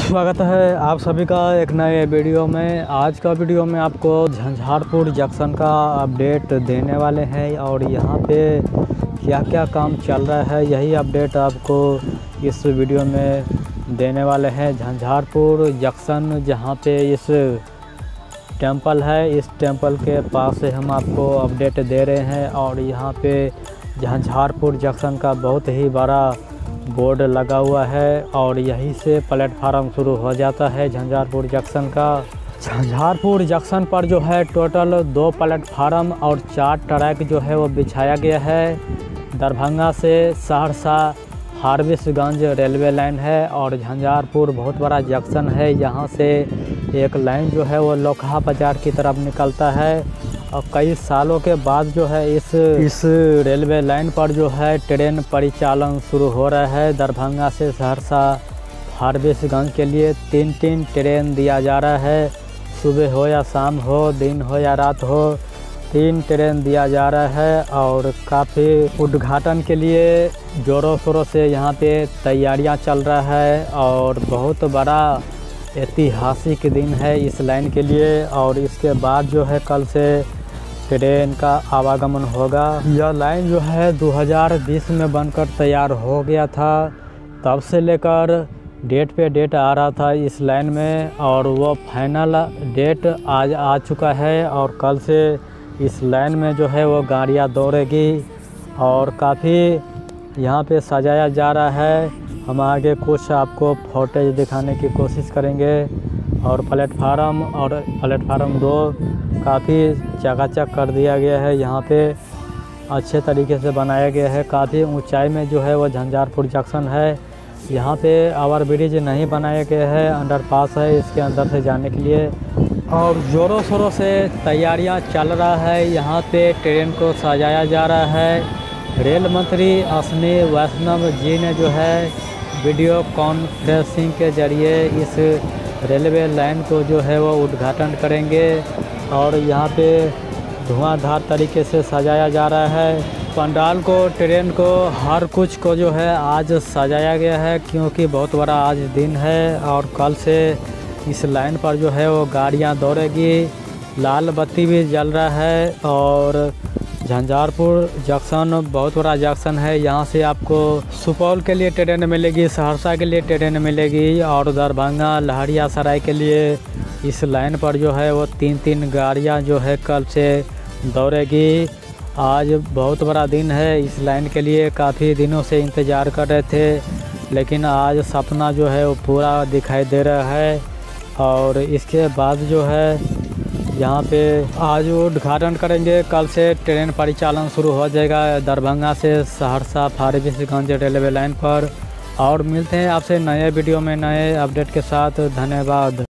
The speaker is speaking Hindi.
स्वागत है आप सभी का एक नए वीडियो में। आज का वीडियो में आपको झंझारपुर जंक्शन का अपडेट देने वाले हैं और यहाँ पे क्या क्या काम चल रहा है यही अपडेट आपको इस वीडियो में देने वाले हैं। झंझारपुर जंक्शन जहाँ पे इस टेंपल है, इस टेंपल के पास से हम आपको अपडेट दे रहे हैं और यहाँ पे झंझारपुर जंक्शन का बहुत ही बड़ा बोर्ड लगा हुआ है और यहीं से प्लेटफार्म शुरू हो जाता है झंझारपुर जंक्शन का। झंझारपुर जंक्शन पर जो है टोटल 2 प्लेटफार्म और 4 ट्रैक जो है वो बिछाया गया है। दरभंगा से सहरसा फारबिसगंज रेलवे लाइन है और झंझारपुर बहुत बड़ा जंक्शन है। यहाँ से एक लाइन जो है वो लोकहा बाज़ार की तरफ निकलता है और कई सालों के बाद जो है इस रेलवे लाइन पर जो है ट्रेन परिचालन शुरू हो रहा है। दरभंगा से सहरसा फारबिसगंज के लिए 3 ट्रेन दिया जा रहा है। सुबह हो या शाम हो, दिन हो या रात हो, 3 ट्रेन दिया जा रहा है और काफ़ी उद्घाटन के लिए ज़ोरों शोरों से यहाँ पे तैयारियाँ चल रहा है और बहुत बड़ा ऐतिहासिक दिन है इस लाइन के लिए। और इसके बाद जो है कल से ट्रेन का आवागमन होगा। यह लाइन जो है 2020 में बनकर तैयार हो गया था, तब से लेकर डेट पे डेट आ रहा था इस लाइन में और वो फाइनल डेट आज आ चुका है और कल से इस लाइन में जो है वो गाड़ियाँ दौड़ेगी और काफ़ी यहाँ पे सजाया जा रहा है। हम आगे कुछ आपको फुटेज दिखाने की कोशिश करेंगे और प्लेटफार्म 2 काफ़ी चकाचक कर दिया गया है। यहाँ पे अच्छे तरीके से बनाया गया है। काफ़ी ऊंचाई में जो है वो झंझारपुर जंक्शन है। यहाँ पे ओवर ब्रिज नहीं बनाया गया है, अंडरपास है इसके अंदर से जाने के लिए और ज़ोरों शोरों से तैयारियाँ चल रहा है। यहाँ पे ट्रेन को सजाया जा रहा है। रेल मंत्री अश्विनी वैष्णव जी ने जो है वीडियो कॉन्फ्रेंसिंग के ज़रिए इस रेलवे लाइन को जो है वो उद्घाटन करेंगे और यहाँ पे धुआंधार तरीके से सजाया जा रहा है। पंडाल को, ट्रेन को, हर कुछ को जो है आज सजाया गया है क्योंकि बहुत बड़ा आज दिन है और कल से इस लाइन पर जो है वो गाड़ियाँ दौड़ेगी। लाल बत्ती भी जल रहा है और झंझारपुर जंक्शन बहुत बड़ा जंक्शन है। यहाँ से आपको सुपौल के लिए ट्रेन मिलेगी, सहरसा के लिए ट्रेन मिलेगी और दरभंगा लहरियासराय के लिए इस लाइन पर जो है वो 3 गाड़ियाँ जो है कल से दौड़ेगी। आज बहुत बड़ा दिन है इस लाइन के लिए। काफ़ी दिनों से इंतज़ार कर रहे थे लेकिन आज सपना जो है वो पूरा दिखाई दे रहा है और इसके बाद जो है यहाँ पे आज उद्घाटन करेंगे। कल से ट्रेन परिचालन शुरू हो जाएगा दरभंगा से सहरसा फारबिसगंज रेलवे लाइन पर। और मिलते हैं आपसे नए वीडियो में नए अपडेट के साथ। धन्यवाद।